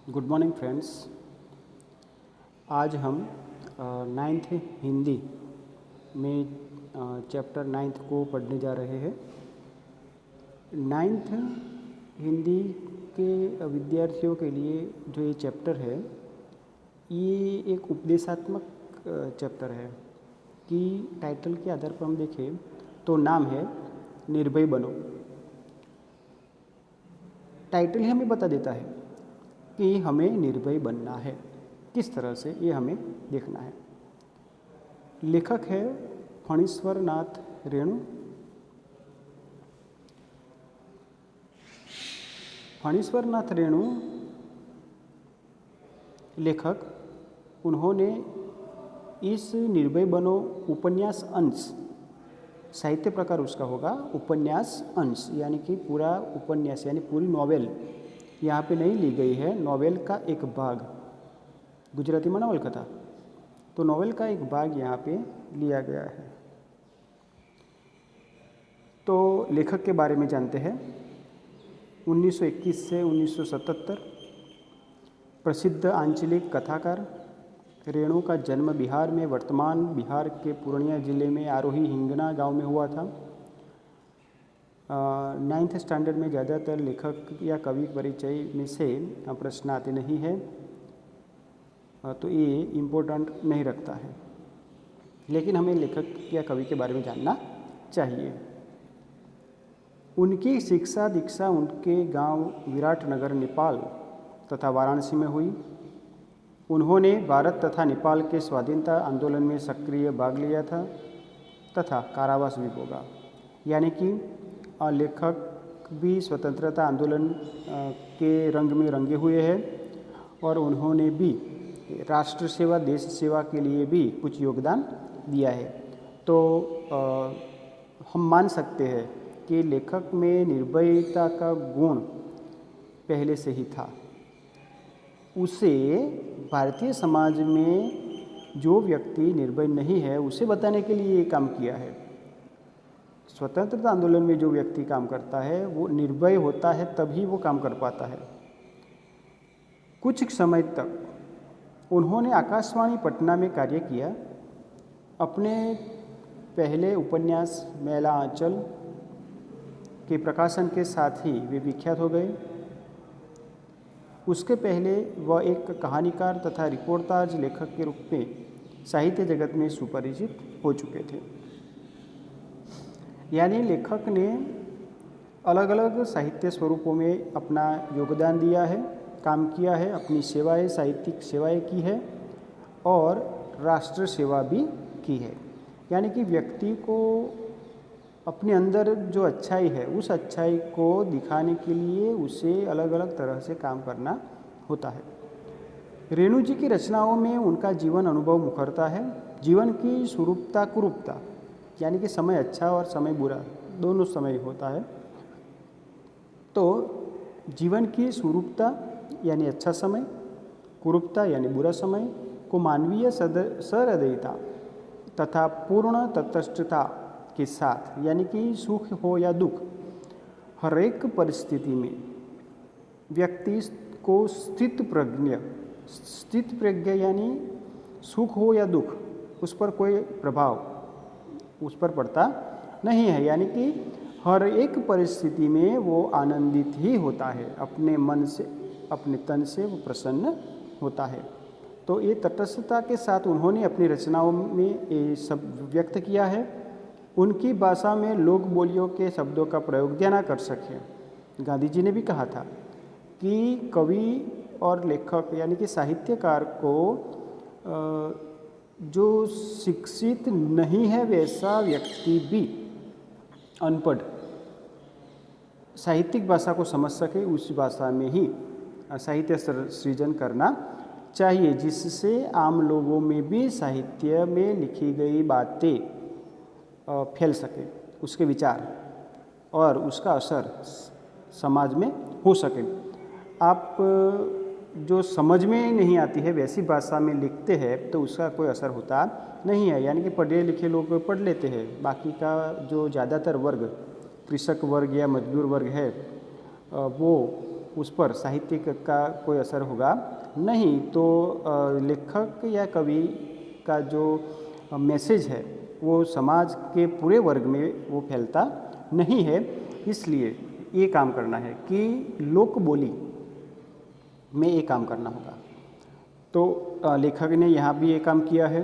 Good morning friends. आज हम ninth Hindi में चैप्टर नाइन्थ को पढ़ने जा रहे हैं। नाइन्थ हिंदी के विद्यार्थियों के लिए जो ये चैप्टर है, ये एक उपदेशात्मक चैप्टर है कि टाइटल के आधार पर हम देखें तो नाम है निर्भय बनो। टाइटल ही हमें बता देता है कि हमें निर्भय बनना है, किस तरह से ये हमें देखना है। लेखक है फणीश्वर नाथ रेणु। फणीश्वर नाथ रेणु लेखक, उन्होंने इस निर्भय बनो उपन्यास अंश, साहित्य प्रकार उसका होगा उपन्यास अंश, यानी कि पूरा उपन्यास यानी पूरी नॉवेल यहाँ पे नहीं ली गई है, नॉवेल का एक भाग, गुजराती में नॉवेल कथा, तो नॉवेल का एक भाग यहाँ पे लिया गया है। तो लेखक के बारे में जानते हैं। 1921 से 1977 प्रसिद्ध आंचलिक कथाकार। रेणु का जन्म बिहार में, वर्तमान बिहार के पूर्णिया जिले में आरोही हिंगना गांव में हुआ था। 9th स्टैंडर्ड में ज़्यादातर लेखक या कवि परिचय में से प्रश्न आते नहीं है, तो ये इम्पोर्टेंट नहीं रखता है, लेकिन हमें लेखक या कवि के बारे में जानना चाहिए। उनकी शिक्षा दीक्षा उनके गांव विराटनगर नेपाल तथा वाराणसी में हुई। उन्होंने भारत तथा नेपाल के स्वाधीनता आंदोलन में सक्रिय भाग लिया था तथा कारावास भी भोगा, यानी कि लेखक भी स्वतंत्रता आंदोलन के रंग में रंगे हुए हैं और उन्होंने भी राष्ट्र सेवा, देश सेवा के लिए भी कुछ योगदान दिया है। तो हम मान सकते हैं कि लेखक में निर्भयता का गुण पहले से ही था। उसे भारतीय समाज में जो व्यक्ति निर्भय नहीं है उसे बताने के लिए ये काम किया है। स्वतंत्रता आंदोलन में जो व्यक्ति काम करता है वो निर्भय होता है, तभी वो काम कर पाता है। कुछ समय तक उन्होंने आकाशवाणी पटना में कार्य किया। अपने पहले उपन्यास मैला आंचल के प्रकाशन के साथ ही वे विख्यात हो गए। उसके पहले वह एक कहानीकार तथा रिपोर्टाज लेखक के रूप में साहित्य जगत में सुपरिचित हो चुके थे। यानी लेखक ने अलग अलग साहित्य स्वरूपों में अपना योगदान दिया है, काम किया है, अपनी सेवाएं, साहित्यिक सेवाएं की है और राष्ट्र सेवा भी की है। यानी कि व्यक्ति को अपने अंदर जो अच्छाई है उस अच्छाई को दिखाने के लिए उसे अलग अलग तरह से काम करना होता है। रेणु जी की रचनाओं में उनका जीवन अनुभव मुखरता है। जीवन की सुरूपता कुरूपता, यानी कि समय अच्छा और समय बुरा दोनों समय होता है। तो जीवन की सुरूपता यानी अच्छा समय, कुरूपता यानी बुरा समय को मानवीय सहृदयता तथा पूर्ण तटस्थता के साथ, यानी कि सुख हो या दुख, हर एक परिस्थिति में व्यक्ति को स्थित प्रज्ञ यानी सुख हो या दुख उस पर कोई प्रभाव उस पर पड़ता नहीं है। यानी कि हर एक परिस्थिति में वो आनंदित ही होता है, अपने मन से, अपने तन से वो प्रसन्न होता है। तो ये तटस्थता के साथ उन्होंने अपनी रचनाओं में ये सब व्यक्त किया है। उनकी भाषा में लोक बोलियों के शब्दों का प्रयोग किया ना कर सके। गांधी जी ने भी कहा था कि कवि और लेखक यानी कि साहित्यकार को जो शिक्षित नहीं है वैसा व्यक्ति भी अनपढ़ साहित्यिक भाषा को समझ सके, उस भाषा में ही साहित्य सृजन करना चाहिए, जिससे आम लोगों में भी साहित्य में लिखी गई बातें फैल सके, उसके विचार और उसका असर समाज में हो सके। आप जो समझ में नहीं आती है वैसी भाषा में लिखते हैं तो उसका कोई असर होता नहीं है। यानी कि पढ़े लिखे लोग पढ़ लेते हैं, बाकी का जो ज़्यादातर वर्ग, कृषक वर्ग या मजदूर वर्ग है, वो उस पर साहित्य का कोई असर होगा नहीं, तो लेखक या कवि का जो मैसेज है वो समाज के पूरे वर्ग में वो फैलता नहीं है। इसलिए ये काम करना है कि लोक बोली में ये काम करना होगा। तो लेखक ने यहाँ भी ये काम किया है।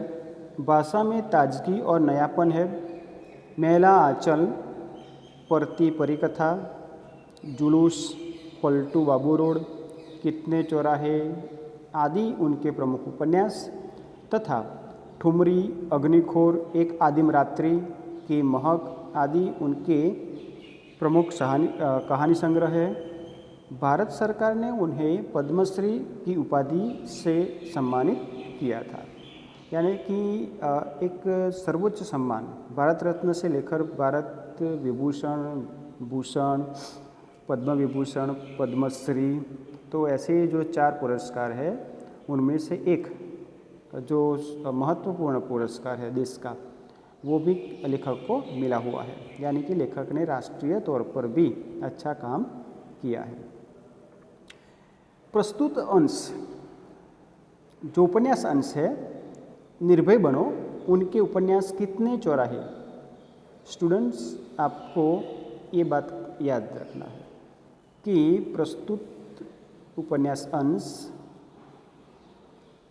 भाषा में ताजगी और नयापन है। मेला आंचल, परती परिकथा, जुलूस, पलटू बाबू रोड, कितने चौराहे आदि उनके प्रमुख उपन्यास तथा ठुमरी, अग्निखोर, एक आदिम रात्रि की महक आदि उनके प्रमुख कहानी संग्रह है। भारत सरकार ने उन्हें पद्मश्री की उपाधि से सम्मानित किया था, यानी कि एक सर्वोच्च सम्मान, भारत रत्न से लेकर भारत विभूषण, भूषण, पद्म विभूषण, पद्मश्री, तो ऐसे जो 4 पुरस्कार है उनमें से एक जो महत्वपूर्ण पुरस्कार है देश का, वो भी लेखक को मिला हुआ है। यानी कि लेखक ने राष्ट्रीय तौर पर भी अच्छा काम किया है। प्रस्तुत अंश जो उपन्यास अंश है, निर्भय बनो, उनके उपन्यास कितने चौराहे। स्टूडेंट्स, आपको ये बात याद रखना है कि प्रस्तुत उपन्यास अंश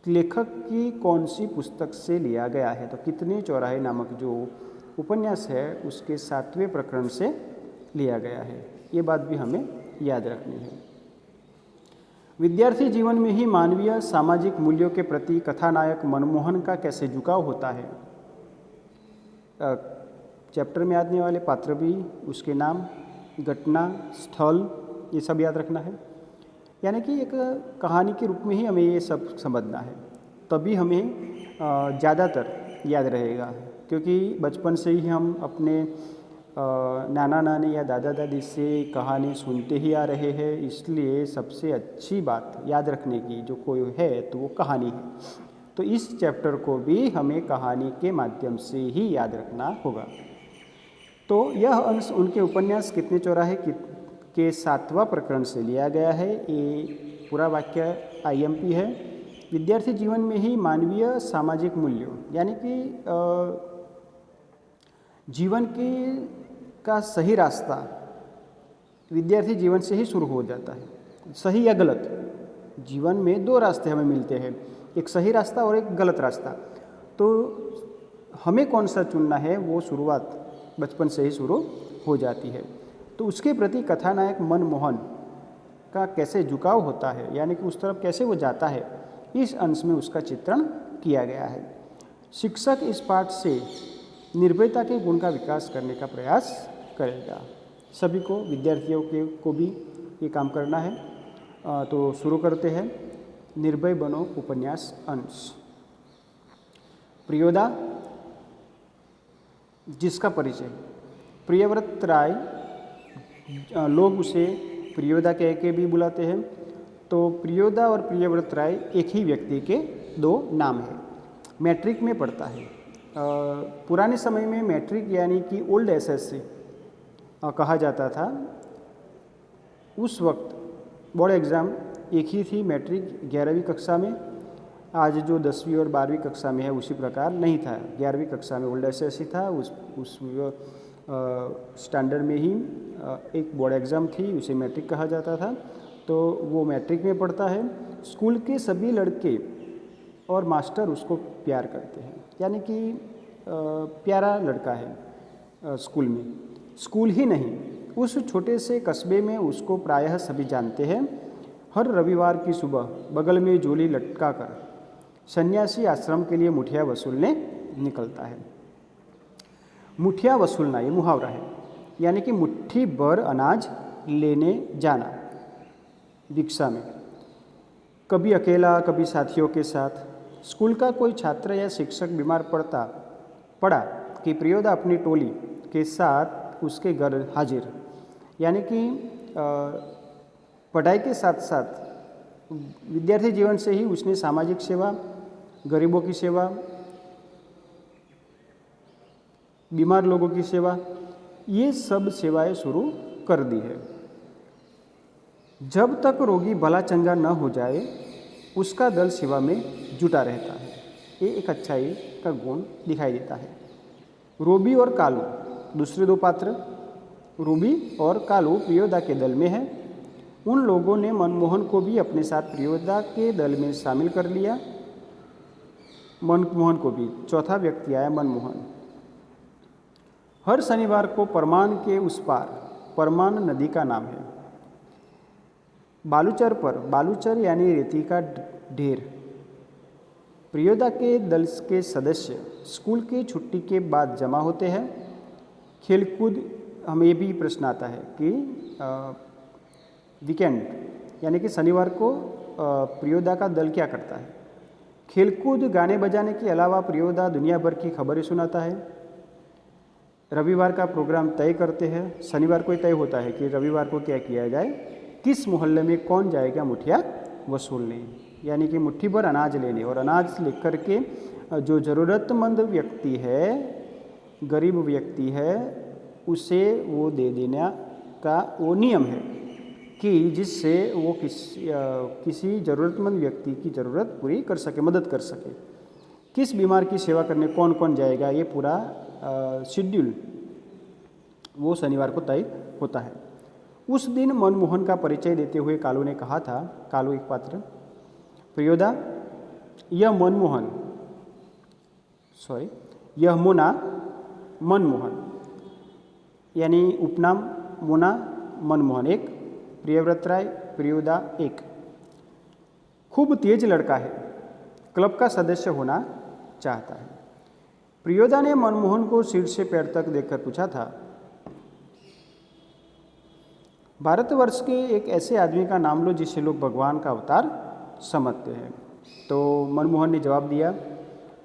लेखक की कौन सी पुस्तक से लिया गया है। तो कितने चौराहे नामक जो उपन्यास है उसके 7वें प्रकरण से लिया गया है। ये बात भी हमें याद रखनी है। विद्यार्थी जीवन में ही मानवीय सामाजिक मूल्यों के प्रति कथानायक मनमोहन का कैसे झुकाव होता है। चैप्टर में आने वाले पात्र भी, उसके नाम, घटना, स्थल, ये सब याद रखना है। यानी कि एक कहानी के रूप में ही हमें ये सब समझना है, तभी हमें ज़्यादातर याद रहेगा। क्योंकि बचपन से ही हम अपने नाना नानी या दादा दादी से कहानी सुनते ही आ रहे हैं, इसलिए सबसे अच्छी बात याद रखने की जो कोई है तो वो कहानी है। तो इस चैप्टर को भी हमें कहानी के माध्यम से ही याद रखना होगा। तो यह अंश उनके उपन्यास कितने चौराहे के 7वां प्रकरण से लिया गया है। ये पूरा वाक्य IMP है। विद्यार्थी जीवन में ही मानवीय सामाजिक मूल्यों, यानी कि जीवन का सही रास्ता विद्यार्थी जीवन से ही शुरू हो जाता है। सही या गलत, जीवन में 2 रास्ते हमें मिलते हैं, एक सही रास्ता और एक गलत रास्ता। तो हमें कौन सा चुनना है वो शुरुआत बचपन से ही शुरू हो जाती है। तो उसके प्रति कथानायक मनमोहन का कैसे झुकाव होता है, यानी कि उस तरफ कैसे वो जाता है, इस अंश में उसका चित्रण किया गया है। शिक्षक इस पाठ से निर्भयता के गुण का विकास करने का प्रयास करेगा। सभी को, विद्यार्थियों को भी ये काम करना है। तो शुरू करते हैं। निर्भय बनो उपन्यास अंश। प्रियोदा, जिसका परिचय प्रियव्रत राय, लोग उसे प्रियोदा कह के भी बुलाते हैं। तो प्रियोदा और प्रियव्रत राय एक ही व्यक्ति के 2 नाम हैं। मैट्रिक में पढ़ता है। पुराने समय में मैट्रिक यानी कि ओल्ड SSC कहा जाता था। उस वक्त बोर्ड एग्ज़ाम एक ही थी, मैट्रिक 11वीं कक्षा में। आज जो 10वीं और 12वीं कक्षा में है उसी प्रकार नहीं था। 11वीं कक्षा में ओल्ड SSC था, उस स्टैंडर्ड में ही एक बोर्ड एग्ज़ाम थी, उसे मैट्रिक कहा जाता था। तो वो मैट्रिक में पढ़ता है। स्कूल के सभी लड़के और मास्टर उसको प्यार करते हैं, यानी कि प्यारा लड़का है स्कूल में। स्कूल ही नहीं, उस छोटे से कस्बे में उसको प्रायः सभी जानते हैं। हर रविवार की सुबह बगल में झोली लटका कर सन्यासी आश्रम के लिए मुठिया वसूलने निकलता है। मुठिया वसूलना ये मुहावरा है, यानी कि मुट्ठी भर अनाज लेने जाना भिक्षा में, कभी अकेला कभी साथियों के साथ। स्कूल का कोई छात्र या शिक्षक बीमार पड़ा कि प्रियोदा अपनी टोली के साथ उसके घर हाजिर। यानी कि पढ़ाई के साथ साथ विद्यार्थी जीवन से ही उसने सामाजिक सेवा, गरीबों की सेवा, बीमार लोगों की सेवा, ये सब सेवाएं शुरू कर दी है। जब तक रोगी भला चंगा न हो जाए उसका दल सेवा में जुटा रहता है। ये एक अच्छाई का गुण दिखाई देता है। रोबी और कालू दूसरे दो पात्र, रूबी और कालू प्रियोदा के दल में हैं। उन लोगों ने मनमोहन को भी अपने साथ प्रियोदा के दल में शामिल कर लिया। मनमोहन को भी, चौथा व्यक्ति आया मनमोहन। हर शनिवार को परमान के उस पार, परमान नदी का नाम है, बालूचर पर, बालूचर यानी रेती का ढेर, प्रियोदा के दल के सदस्य स्कूल की छुट्टी के बाद जमा होते हैं। खेलकूद, हमें भी प्रश्न आता है कि वीकेंड यानी कि शनिवार को प्रियोदा का दल क्या करता है। खेलकूद, गाने बजाने के अलावा प्रियोदा दुनिया भर की खबरें सुनाता है। रविवार का प्रोग्राम तय करते हैं। शनिवार को तय होता है कि रविवार को क्या किया जाए, किस मोहल्ले में कौन जाएगा मुठिया वसूलने, यानी कि मुट्ठी भर अनाज लेने, और अनाज लेकर के जो ज़रूरतमंद व्यक्ति है, गरीब व्यक्ति है, उसे वो दे देने का वो नियम है कि जिससे वो किसी ज़रूरतमंद व्यक्ति की ज़रूरत पूरी कर सके, मदद कर सके। किस बीमार की सेवा करने कौन कौन जाएगा, ये पूरा शेड्यूल वो शनिवार को तय होता है। उस दिन मनमोहन का परिचय देते हुए कालू ने कहा था, कालू एक पात्र, प्रियोदा, यह मनमोहन, यह मोना मनमोहन, यानी उपनाम मोना मनमोहन एक, प्रियव्रत राय प्रियोदा एक। खूब तेज लड़का है, क्लब का सदस्य होना चाहता है। प्रियोदा ने मनमोहन को सिर से पैर तक देखकर पूछा था, भारतवर्ष के एक ऐसे आदमी का नाम लो जिसे लोग भगवान का अवतार समझते हैं। तो मनमोहन ने जवाब दिया,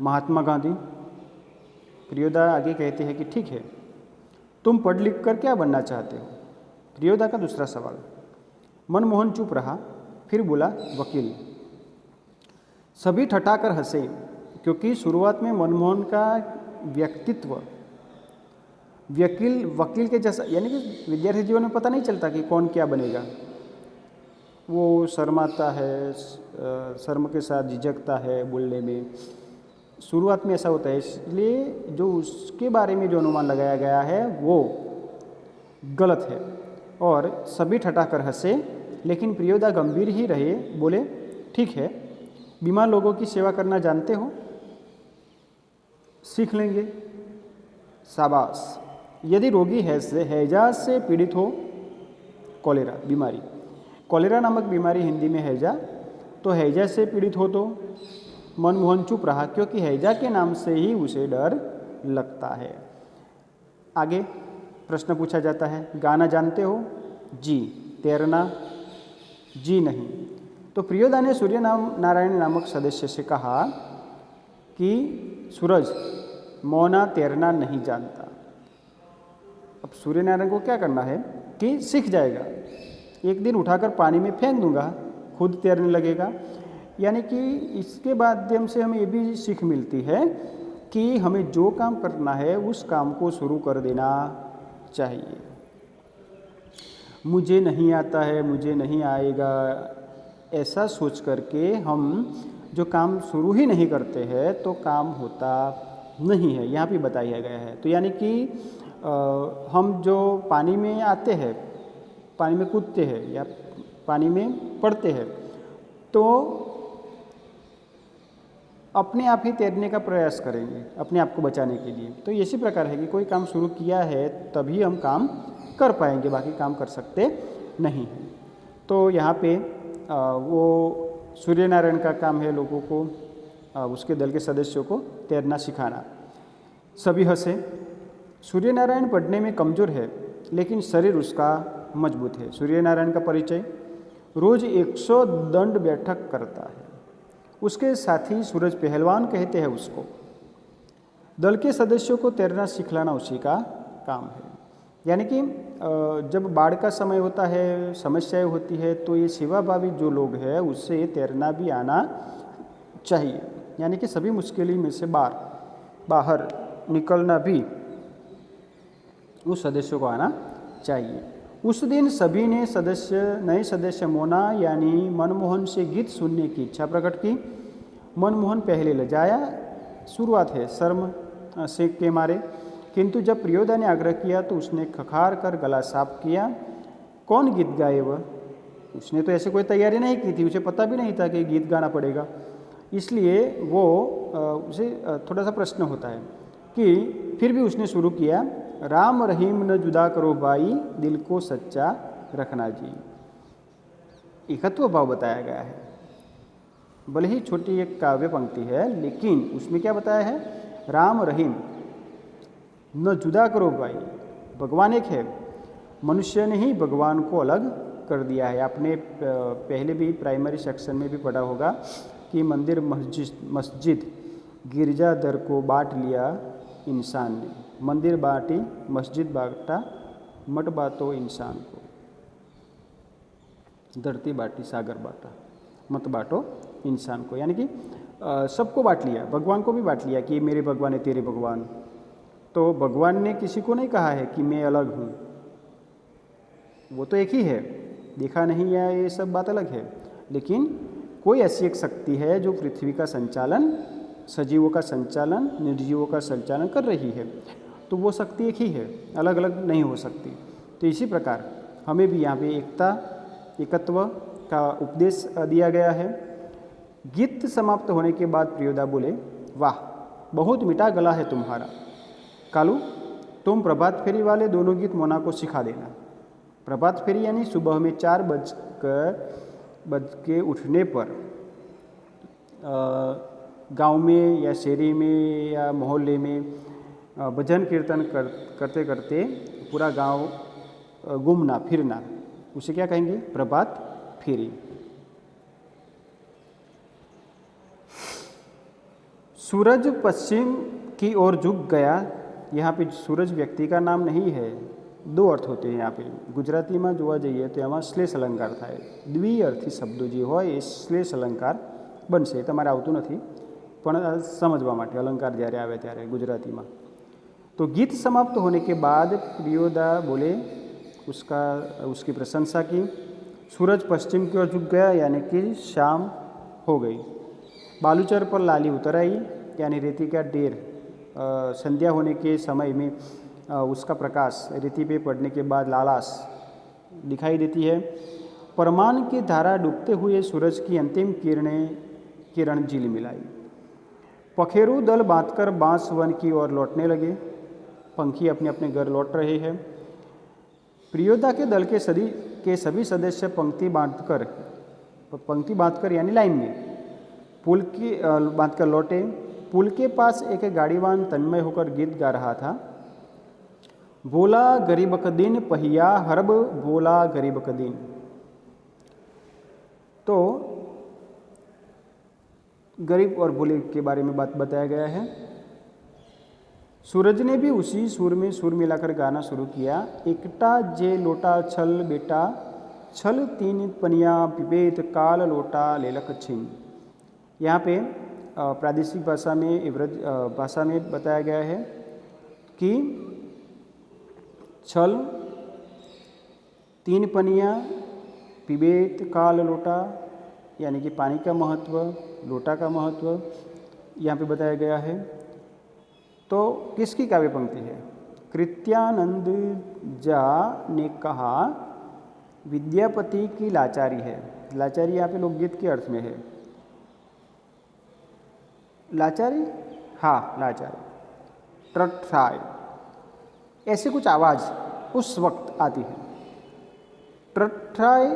महात्मा गांधी। प्रियोदा आगे कहते हैं कि ठीक है, तुम पढ़ लिख कर क्या बनना चाहते हो? प्रियोदा का दूसरा सवाल। मनमोहन चुप रहा, फिर बोला, वकील। सभी ठठाकर हंसे, क्योंकि शुरुआत में मनमोहन का व्यक्तित्व वकील के जैसा, यानी कि विद्यार्थी जीवन में पता नहीं चलता कि कौन क्या बनेगा। वो शर्माता है, शर्म के साथ झिझकता है बोलने में, शुरुआत में ऐसा होता है। इसलिए जो उसके बारे में जो अनुमान लगाया गया है वो गलत है, और सभी ठठाकर हंसे। लेकिन प्रियोदा गंभीर ही रहे, बोले, ठीक है, बीमार लोगों की सेवा करना जानते हो, सीख लेंगे, शाबाश। यदि रोगी हैजा से पीड़ित हो, कॉलेरा बीमारी, कॉलेरा नामक बीमारी हिंदी में हैजा, तो हैजा से पीड़ित हो तो? मनमोहन चुप रहा, क्योंकि हैजा के नाम से ही उसे डर लगता है। आगे प्रश्न पूछा जाता है, गाना जानते हो? जी। तैरना? जी नहीं। तो प्रियोदा ने सूर्य नारायण नामक सदस्य से कहा कि सूरज, मोना तैरना नहीं जानता। अब सूर्य नारायण को क्या करना है कि सीख जाएगा, एक दिन उठाकर पानी में फेंक दूंगा, खुद तैरने लगेगा। यानी कि इसके माध्यम से हमें ये भी सीख मिलती है कि हमें जो काम करना है उस काम को शुरू कर देना चाहिए। मुझे नहीं आता है, मुझे नहीं आएगा, ऐसा सोच करके हम जो काम शुरू ही नहीं करते हैं तो काम होता नहीं है, यहाँ पे बताया गया है। तो यानी कि हम जो पानी में आते हैं, पानी में कूदते हैं या पानी में पड़ते हैं, तो अपने आप ही तैरने का प्रयास करेंगे अपने आप को बचाने के लिए। तो इसी प्रकार है कि कोई काम शुरू किया है तभी हम काम कर पाएंगे, बाकी काम कर सकते नहीं हैं। तो यहाँ पे वो सूर्य नारायण का काम है लोगों को, उसके दल के सदस्यों को तैरना सिखाना। सभी हंसे। सूर्य नारायण पढ़ने में कमज़ोर है, लेकिन शरीर उसका मजबूत है। सूर्य नारायण का परिचय, रोज़ 100 दंड बैठक करता है। उसके साथी सूरज पहलवान कहते हैं उसको। दल के सदस्यों को तैरना सिखलाना उसी का काम है। यानी कि जब बाढ़ का समय होता है, समस्याएं होती है, तो ये सेवाभावी जो लोग हैं उससे तैरना भी आना चाहिए। यानी कि सभी मुश्किलों में से बाहर निकलना भी उस सदस्यों को आना चाहिए। उस दिन सभी ने नए सदस्य मोना यानी मनमोहन से गीत सुनने की इच्छा प्रकट की। मनमोहन पहले लजाया, शुरुआत है शर्म से के मारे, किंतु जब प्रियोदा ने आग्रह किया तो उसने खखार कर गला साफ किया। कौन गीत गाए वह? उसने तो ऐसे कोई तैयारी नहीं की थी, उसे पता भी नहीं था कि गीत गाना पड़ेगा। इसलिए वो उसे थोड़ा सा प्रश्न होता है कि फिर भी उसने शुरू किया, राम रहीम न जुदा करो भाई, दिल को सच्चा रखना जी। एकत्व भाव बताया गया है। भले ही छोटी एक काव्य पंक्ति है, लेकिन उसमें क्या बताया है? राम रहीम न जुदा करो भाई। भगवान एक है, मनुष्य ने ही भगवान को अलग कर दिया है। आपने पहले भी प्राइमरी सेक्शन में भी पढ़ा होगा कि मंदिर मस्जिद गिरजाघर को बांट लिया इंसान ने। मंदिर बांटी, मस्जिद बांटा, मठ बांटो इंसान को, धरती बांटी, सागर बांटा, मत बांटो इंसान को। यानी कि सबको बांट लिया, भगवान को भी बांट लिया कि मेरे भगवान है तेरे भगवान। तो भगवान ने किसी को नहीं कहा है कि मैं अलग हूँ, वो तो एक ही है, देखा नहीं है, ये सब बात अलग है। लेकिन कोई ऐसी एक शक्ति है जो पृथ्वी का संचालन, सजीवों का संचालन, निर्जीवों का संचालन कर रही है। तो वो शक्ति एक ही है, अलग अलग नहीं हो सकती। तो इसी प्रकार हमें भी यहाँ पे एकता, एकत्व का उपदेश दिया गया है। गीत समाप्त होने के बाद प्रियोदा बोले, वाह बहुत मीठा गला है तुम्हारा। कालू, तुम प्रभात फेरी वाले दोनों गीत मोना को सिखा देना। प्रभात फेरी यानी सुबह में 4 बज के उठने पर गांव में या शहरी में या मोहल्ले में भजन कीर्तन करते करते पूरा गांव घूमना फिरना, उसे क्या कहेंगे? प्रभात फेरी। सूरज पश्चिम की ओर झुक गया। यहाँ पे सूरज व्यक्ति का नाम नहीं है, 2 अर्थ होते हैं यहाँ पे। गुजराती में જોવા જઈએ તો એમાં શ્લેષ અલંકાર થાય, દ્વિઅર્થી શબ્દો જે હોય એ શ્લેષ અલંકાર બનશે। તમારે આવતું નથી, પણ સમજવા માટે અલંકાર જ્યારે આવે ત્યારે ગુજરાતીમાં। तो गीत समाप्त होने के बाद प्रियोदा बोले, उसकी प्रशंसा की। सूरज पश्चिम की ओर झुक गया यानी कि शाम हो गई। बालूचर पर लाली उतर आई यानी रेती का ढेर। संध्या होने के समय में उसका प्रकाश रेती पे पड़ने के बाद लालाश दिखाई देती है। परमान की धारा डूबते हुए सूरज की अंतिम किरण झिलमिलाई। पखेरू दल बांधकर बांस वन की ओर लौटने लगे। पंखी अपने अपने घर लौट रहे हैं। प्रियोदा के दल के सभी सदस्य पंक्ति बांधकर यानी लाइन में पुल की बांधकर लौटे। पुल के पास एक गाड़ीवान तन्मय होकर गीत गा रहा था। बोला गरीब क दिन पहिया हरब, बोला गरीब क दिन। तो गरीब और भोले के बारे में बात बताया गया है। सूरज ने भी उसी सुर में सुर मिलाकर गाना शुरू किया। एकटा जे लोटा छल बेटा, छल 3 पनिया पिबेत काल लोटा लेलक छिन। यहाँ पे प्रादेशिक भाषा में भाषा में बताया गया है कि छल 3 पनिया पिबेत काल लोटा यानी कि पानी का महत्व, लोटा का महत्व यहाँ पे बताया गया है। तो किसकी काव्य पंक्ति है? कृत्यानंद जा ने कहा विद्यापति की लाचारी है। लाचारी यहाँ पे लोकगीत के अर्थ में है। लाचारी, हाँ लाचारी, ट्रट्राय, ऐसे कुछ आवाज़ उस वक्त आती है। ट्रट्राय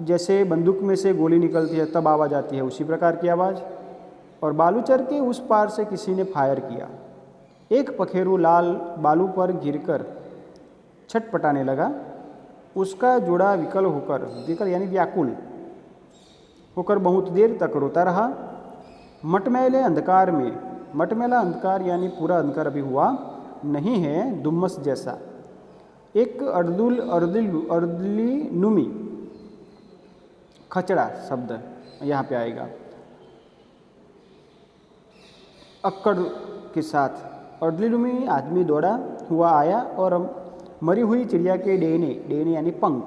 जैसे बंदूक में से गोली निकलती है तब आवाज़ आती है, उसी प्रकार की आवाज़। और बालूचर के उस पार से किसी ने फायर किया। एक पखेरू लाल बालू पर गिरकर छटपटाने लगा। उसका जोड़ा विकल यानी व्याकुल होकर बहुत देर तक रोता रहा। मटमैले अंधकार में, मटमैला अंधकार यानी पूरा अंधकार अभी हुआ नहीं है, दुम्मस जैसा। एक अर्दली नुमी, खचड़ा शब्द यहाँ पे आएगा, अक्कड़ के साथ। अर्दली नुमी आदमी दौड़ा हुआ आया और मरी हुई चिड़िया के डेने, डेने यानी पंख,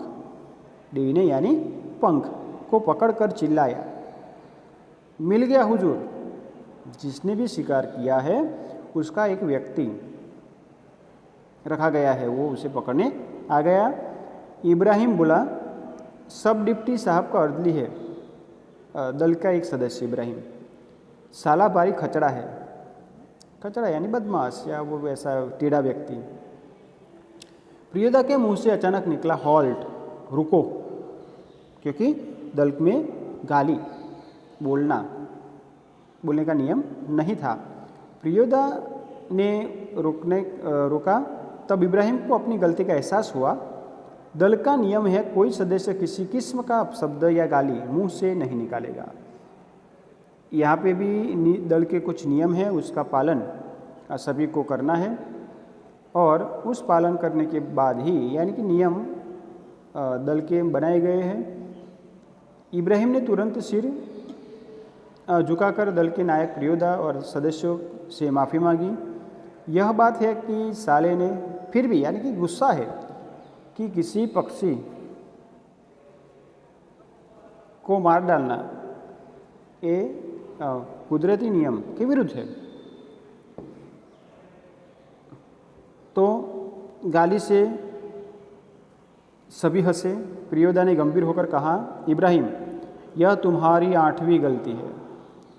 डेने यानी पंख को पकड़कर चिल्लाया, मिल गया हुजूर। जिसने भी शिकार किया है उसका एक व्यक्ति रखा गया है, वो उसे पकड़ने आ गया। इब्राहिम बोला, सब डिप्टी साहब का अर्दली है। दल का एक सदस्य इब्राहिम, साला बारी खचड़ा है। खचड़ा यानी बदमाश या वो वैसा टेढ़ा व्यक्ति। प्रियोदा के मुंह से अचानक निकला हॉल्ट, रुको, क्योंकि दल में गाली बोलने का नियम नहीं था। प्रियोदा ने रोका। तब इब्राहिम को अपनी गलती का एहसास हुआ। दल का नियम है, कोई सदस्य किसी किस्म का अपशब्द या गाली मुंह से नहीं निकालेगा। यहाँ पे भी दल के कुछ नियम है, उसका पालन सभी को करना है और उस पालन करने के बाद ही, यानी कि नियम दल के बनाए गए हैं। इब्राहिम ने तुरंत सिर झुकाकर दल के नायक प्रियोदा और सदस्यों से माफ़ी मांगी। यह बात है कि साले ने फिर भी, यानी कि गुस्सा है कि किसी पक्षी को मार डालना ये कुदरती नियम के विरुद्ध है। तो गाली से सभी हंसे। प्रियोदा ने गंभीर होकर कहा, इब्राहिम, यह तुम्हारी 8वीं गलती है,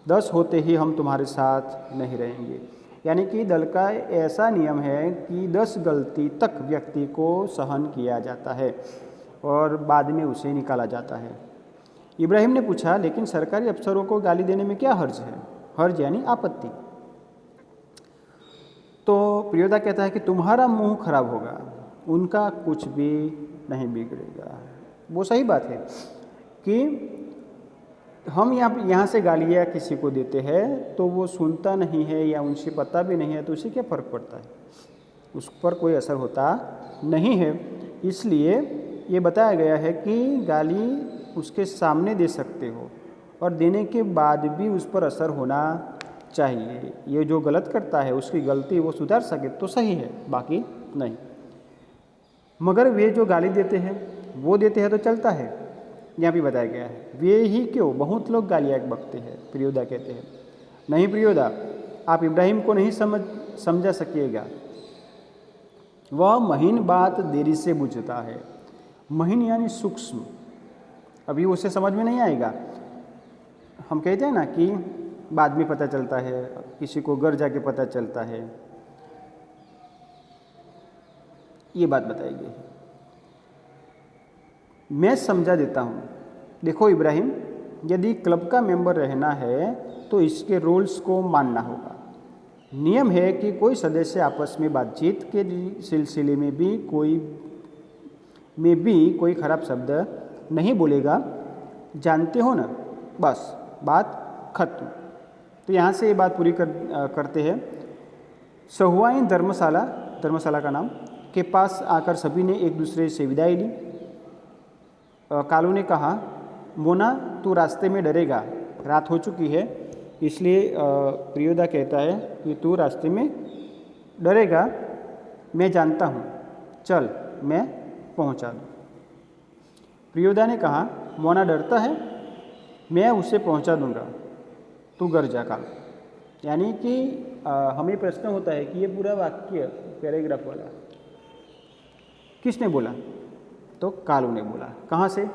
10 होते ही हम तुम्हारे साथ नहीं रहेंगे। यानी कि दल का ऐसा नियम है कि 10 गलती तक व्यक्ति को सहन किया जाता है और बाद में उसे निकाला जाता है। इब्राहिम ने पूछा, लेकिन सरकारी अफसरों को गाली देने में क्या हर्ज है? हर्ज यानी आपत्ति। तो प्रियोदा कहता है कि तुम्हारा मुंह खराब होगा, उनका कुछ भी नहीं बिगड़ेगा। वो सही बात है कि हम यहाँ से गालियाँ किसी को देते हैं तो वो सुनता नहीं है या उनसे पता भी नहीं है, तो उसे क्या फ़र्क पड़ता है? उस पर कोई असर होता नहीं है। इसलिए ये बताया गया है कि गाली उसके सामने दे सकते हो और देने के बाद भी उस पर असर होना चाहिए। ये जो गलत करता है उसकी गलती वो सुधार सके तो सही है, बाकी नहीं। मगर वे जो गाली देते हैं वो देते हैं तो चलता है, यहाँ भी बताया गया है। वे ही क्यों, बहुत लोग गालियाँ बकते हैं। प्रियोदा कहते हैं, नहीं प्रियोदा, आप इब्राहिम को नहीं समझा सकिएगा। वह महीन बात देरी से बुझता है। महीन यानी सूक्ष्म, अभी उसे समझ में नहीं आएगा। हम कहते हैं ना कि बाद में पता चलता है, किसी को घर जाके पता चलता है, ये बात बताई गई है। मैं समझा देता हूँ। देखो इब्राहिम, यदि क्लब का मेंबर रहना है तो इसके रूल्स को मानना होगा। नियम है कि कोई सदस्य आपस में बातचीत के सिलसिले में भी कोई खराब शब्द नहीं बोलेगा, जानते हो ना, बस बात खत्म। तो यहाँ से ये बात पूरी करते हैं। सहुआइन धर्मशाला का नाम के पास आकर सभी ने एक दूसरे से विदाई ली। कालू ने कहा, मोना तू रास्ते में डरेगा, रात हो चुकी है। इसलिए प्रियोदा कहता है कि तू रास्ते में डरेगा, मैं जानता हूँ, चल मैं पहुँचा दूँ। प्रियोदा ने कहा, मोना डरता है, मैं उसे पहुँचा दूँगा, तू घर जा कालू। यानी कि हमें प्रश्न होता है कि ये पूरा वाक्य पैराग्राफ वाला किसने बोला? तो कालू ने बोला। कहाँ से?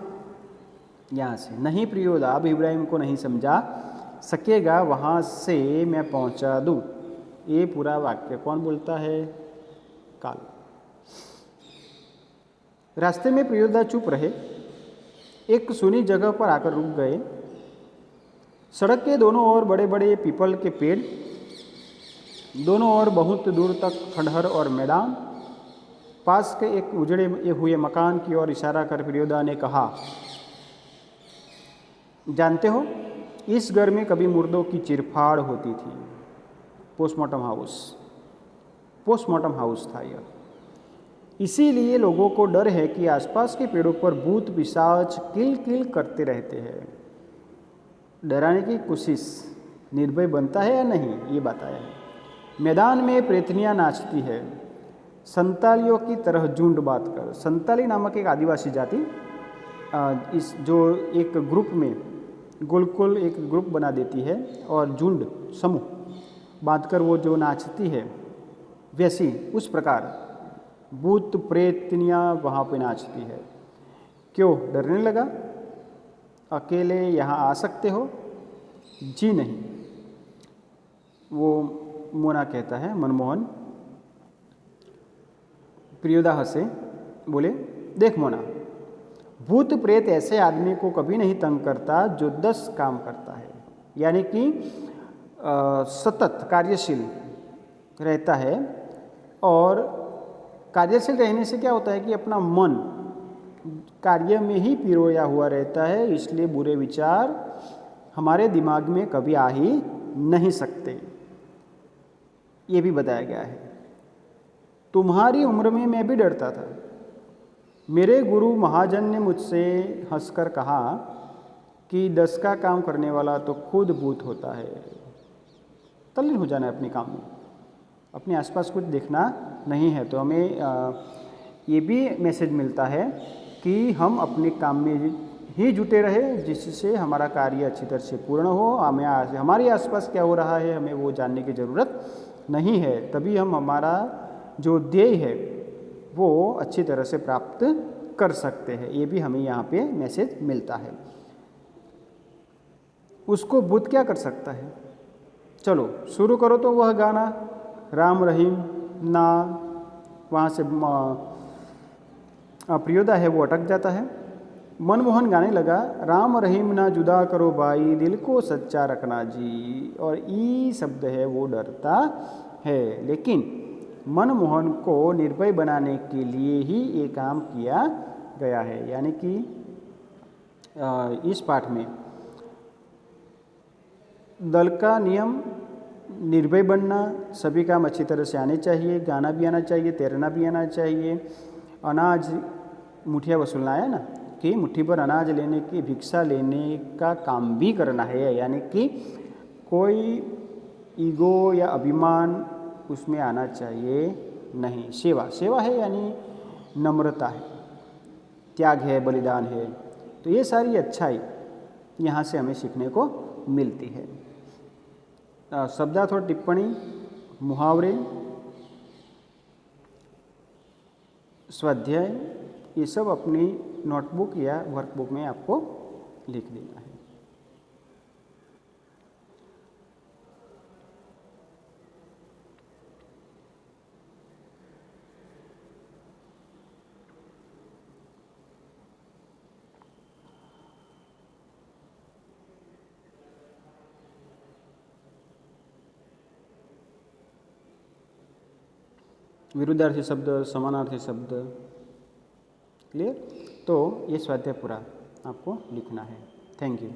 यहाँ से। नहीं प्रियोदा, अब इब्राहिम को नहीं समझा सकेगा, वहाँ से मैं पहुँचा दूँ। ये पूरा वाक्य कौन बोलता है? कालू। रास्ते में प्रियोदा चुप रहे, एक सुनी जगह पर आकर रुक गए। सड़क के दोनों ओर बड़े बड़े पीपल के पेड़, दोनों ओर बहुत दूर तक खंडहर और मैदान। पास के एक उजड़े हुए मकान की ओर इशारा कर प्रियोदा ने कहा, जानते हो, इस घर में कभी मुर्दों की चिरफाड़ होती थी। पोस्टमार्टम हाउस था यह। इसीलिए लोगों को डर है कि आसपास के पेड़ों पर भूत पिशाच किल किल करते रहते हैं। डराने की कोशिश निर्भय बनता है या नहीं, ये बताया है। मैदान में प्रेतनियाँ नाचती है, संतालियों की तरह झुंड बात कर। संताली नामक एक आदिवासी जाति इस जो एक ग्रुप में गोल एक ग्रुप बना देती है और झुंड समूह बांधकर वो जो नाचती है, वैसी उस प्रकार भूत प्रेतनियाँ वहाँ पे नाचती है। क्यों डरने लगा? अकेले यहाँ आ सकते हो? जी नहीं, वो मोना कहता है। मनमोहन प्रियोदा हंसे, बोले, देख मोना, भूत प्रेत ऐसे आदमी को कभी नहीं तंग करता जो 10 काम करता है, यानी कि सतत कार्यशील रहता है। और कार्यशील रहने से क्या होता है कि अपना मन कार्य में ही पिरोया हुआ रहता है, इसलिए बुरे विचार हमारे दिमाग में कभी आ ही नहीं सकते, ये भी बताया गया है। तुम्हारी उम्र में मैं भी डरता था। मेरे गुरु महाजन ने मुझसे हंसकर कहा कि 10 का काम करने वाला तो खुद भूत होता है। तल्लीन हो जाना है अपने काम में, अपने आसपास कुछ देखना नहीं है। तो हमें ये भी मैसेज मिलता है कि हम अपने काम में ही जुटे रहे, जिससे हमारा कार्य अच्छी तरह से पूर्ण हो। हमें हमारे आसपास क्या हो रहा है हमें वो जानने की ज़रूरत नहीं है, तभी हम हमारा जो ध्येय है वो अच्छी तरह से प्राप्त कर सकते हैं। ये भी हमें यहाँ पे मैसेज मिलता है। उसको भूत क्या कर सकता है? चलो शुरू करो तो वह गाना राम रहीम ना, वहाँ से प्रियोदा है वो अटक जाता है। मनमोहन गाने लगा, राम रहीम ना जुदा करो भाई, दिल को सच्चा रखना जी। और ई शब्द है वो डरता है, लेकिन मनमोहन को निर्भय बनाने के लिए ही ये काम किया गया है। यानी कि इस पाठ में दल का नियम निर्भय बनना, सभी काम अच्छी तरह से आने चाहिए, गाना भी आना चाहिए, तैरना भी आना चाहिए। अनाज मुठिया वसूलना है ना, कि मुट्ठी भर अनाज लेने की भिक्षा लेने का काम भी करना है, यानी कि कोई ईगो या अभिमान उसमें आना चाहिए नहीं। सेवा है यानी नम्रता है, त्याग है, बलिदान है। तो ये सारी अच्छाई यहाँ से हमें सीखने को मिलती है। शब्दार्थ और टिप्पणी, मुहावरे, स्वाध्याय, ये सब अपनी नोटबुक या वर्कबुक में आपको लिख देना है। विरुद्धार्थी शब्द, समानार्थी शब्द, क्लियर? तो ये स्वाध्याय पूरा आपको लिखना है। Thank you.